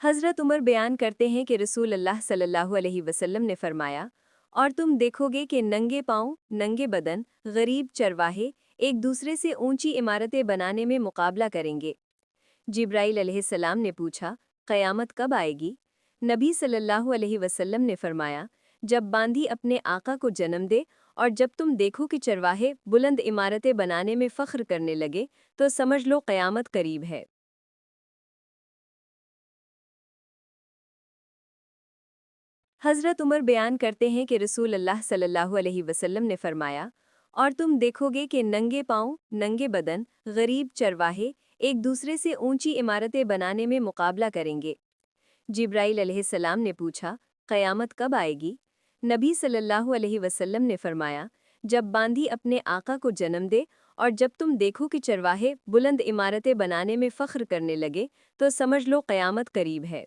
حضرت عمر بیان کرتے ہیں کہ رسول اللہ صلی اللہ علیہ وسلم نے فرمایا، اور تم دیکھو گے کہ ننگے پاؤں، ننگے بدن، غریب چرواہے ایک دوسرے سے اونچی عمارتیں بنانے میں مقابلہ کریں گے۔ جبرائیل علیہ السلام نے پوچھا، قیامت کب آئے گی؟ نبی صلی اللہ علیہ وسلم نے فرمایا، جب باندھی اپنے آقا کو جنم دے اور جب تم دیکھو کہ چرواہے بلند عمارتیں بنانے میں فخر کرنے لگے تو سمجھ لو قیامت قریب ہے۔ حضرت عمر بیان کرتے ہیں کہ رسول اللہ صلی اللہ علیہ وسلم نے فرمایا، اور تم دیکھو گے کہ ننگے پاؤں، ننگے بدن، غریب چرواہے ایک دوسرے سے اونچی عمارتیں بنانے میں مقابلہ کریں گے۔ جبرائیل علیہ السلام نے پوچھا، قیامت کب آئے گی؟ نبی صلی اللہ علیہ وسلم نے فرمایا، جب باندھی اپنے آقا کو جنم دے اور جب تم دیکھو کہ چرواہے بلند عمارتیں بنانے میں فخر کرنے لگے تو سمجھ لو قیامت قریب ہے۔